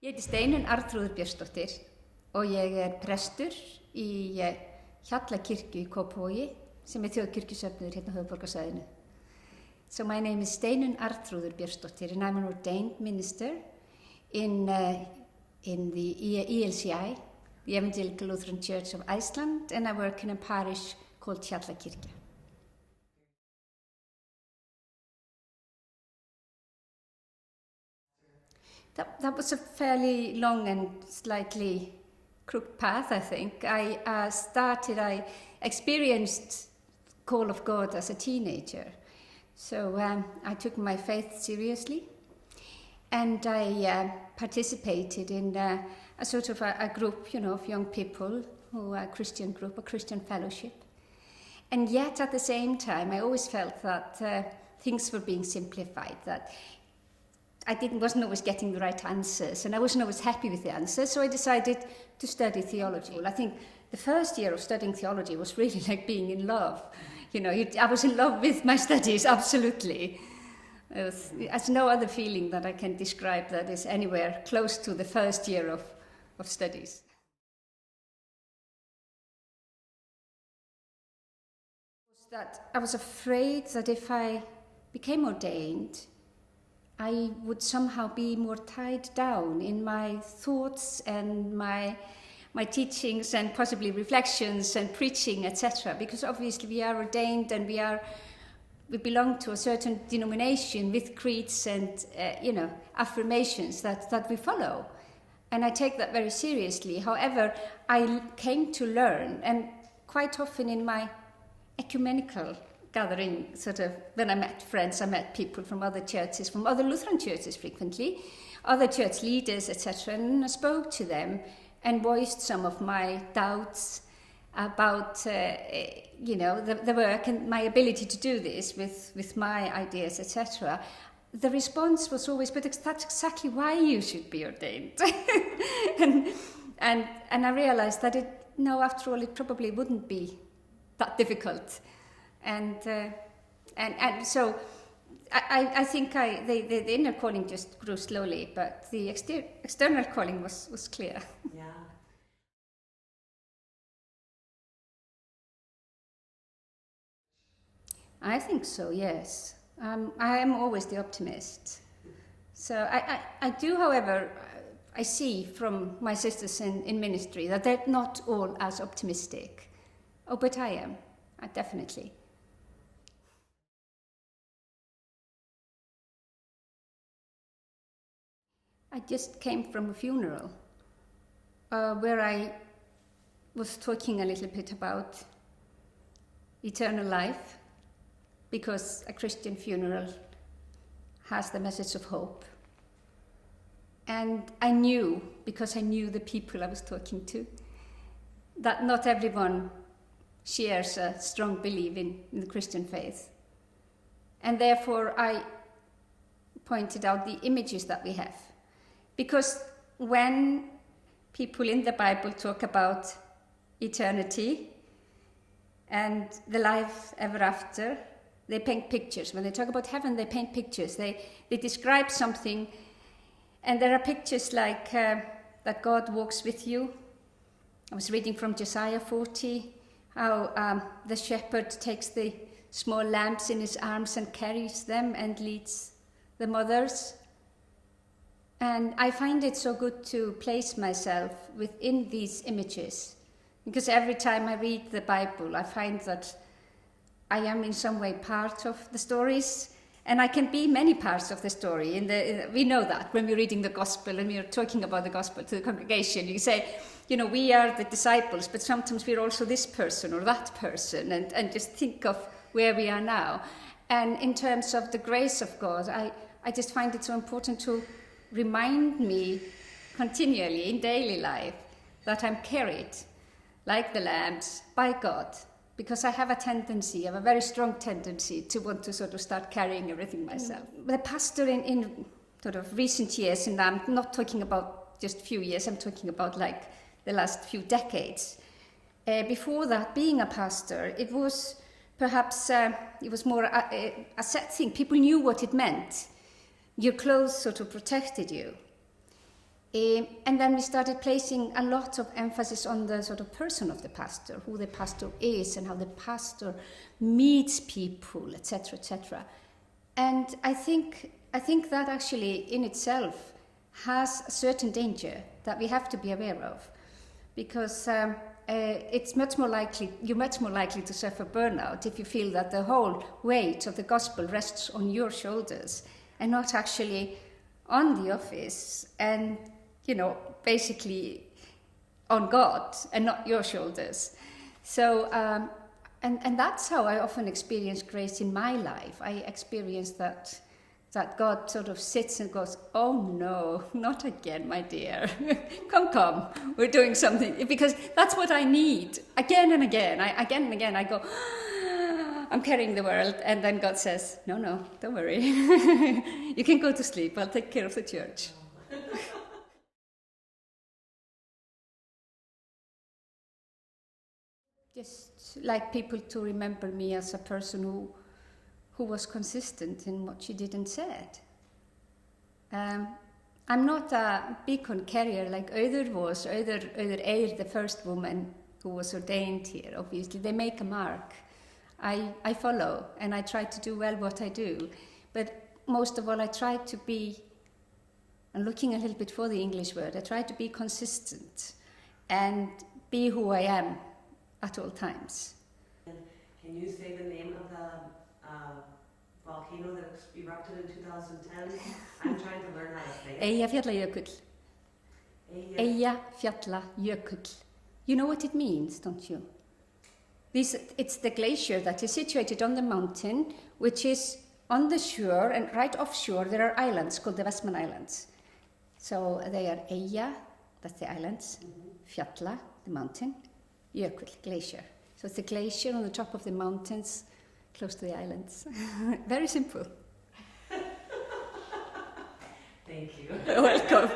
Ég heiti Steinlinn A Bjornsdóttir og ég prestur í Hjallakirkju í Kópavogi sem þjóðkirkjusöfnuður hérna á höfuðborgarsvæðinu. So my name is Steinlinn A Bjornsdóttir and I'm an ordained minister in the ELCI, the Evangelical Lutheran Church of Iceland, and I work in a parish called Hjallakirkja. That was a fairly long and slightly crooked path, I think. I experienced call of God as a teenager. So I took my faith seriously, and I participated in a sort of a group, of young people, a Christian group, a Christian fellowship. And yet at the same time, I always felt that things were being simplified, that I wasn't always getting the right answers, and I wasn't always happy with the answers, so I decided to study theology. I think the first year of studying theology was really like being in love. I was in love with my studies, absolutely. There's no other feeling that I can describe that is anywhere close to the first year of studies. That I was afraid that if I became ordained, I would somehow be more tied down in my thoughts and my teachings and possibly reflections and preaching, etc. Because obviously we are ordained and we belong to a certain denomination with creeds and affirmations that we follow, and I take that very seriously. However, I came to learn, and quite often in my ecumenical gathering, when I met friends, I met people from other churches, from other Lutheran churches frequently, other church leaders, etc., and I spoke to them and voiced some of my doubts about, the work and my ability to do this with my ideas, etc. The response was always, but that's exactly why you should be ordained. and I realized that after all, it probably wouldn't be that difficult. And so I think the inner calling just grew slowly, but the external calling was clear. Yeah. I think so, yes. I am always the optimist. So I do, however, I see from my sisters in ministry that they're not all as optimistic. Oh, but I am, definitely. I just came from a funeral where I was talking a little bit about eternal life, because a Christian funeral has the message of hope. And I knew, because I knew the people I was talking to, that not everyone shares a strong belief in the Christian faith. And therefore I pointed out the images that we have. Because when people in the Bible talk about eternity and the life ever after, they paint pictures. When they talk about heaven, they paint pictures. They describe something, and there are pictures like that God walks with you. I was reading from Isaiah 40, how the shepherd takes the small lambs in his arms and carries them and leads the mothers. And I find it so good to place myself within these images, because every time I read the Bible, I find that I am in some way part of the stories, and I can be many parts of the story. We know that when we're reading the gospel and we're talking about the gospel to the congregation, you say, we are the disciples, but sometimes we're also this person or that person, and just think of where we are now. And in terms of the grace of God, I just find it so important to remind me continually in daily life that I'm carried like the lambs by God, because I have a very strong tendency to want to sort of start carrying everything myself. The pastor in sort of recent years, and I'm not talking about just few years, I'm talking about like the last few decades. Before that, being a pastor, it was perhaps, it was more a set thing. People knew what it meant. Your clothes sort of protected you. And then we started placing a lot of emphasis on the sort of person of the pastor, who the pastor is and how the pastor meets people, etc., etc. And I think that actually in itself has a certain danger that we have to be aware of, because you're much more likely to suffer burnout if you feel that the whole weight of the gospel rests on your shoulders and not actually on the office and, basically on God and not your shoulders. So, and that's how I often experience grace in my life. I experience that God sort of sits and goes, oh no, not again, my dear. come, we're doing something. Because that's what I need. Again and again, I go, I'm carrying the world. And then God says, no, don't worry. You can go to sleep. I'll take care of the church. Just like people to remember me as a person who was consistent in what she did and said. I'm not a beacon carrier like Auður was. Auður Eir, the first woman who was ordained here, obviously. They make a mark. I follow, and I try to do well what I do. But most of all, I try to be, and looking a little bit for the English word, I try to be consistent and be who I am at all times. Can you say the name of the volcano that erupted in 2010? I'm trying to learn how to say it. Eyjafjallajökull. Eyjafjallajökull. You know what it means, don't you? It's the glacier that is situated on the mountain, which is on the shore, and right offshore there are islands called the Westman Islands. So they are Eyja, that's the islands, Fjalla, the mountain, Jökull, glacier. So it's the glacier on the top of the mountains, close to the islands. Very simple. Thank you. You're welcome.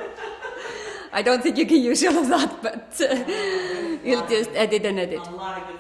I don't think you can use all of that, but you'll just edit and edit. A lot of good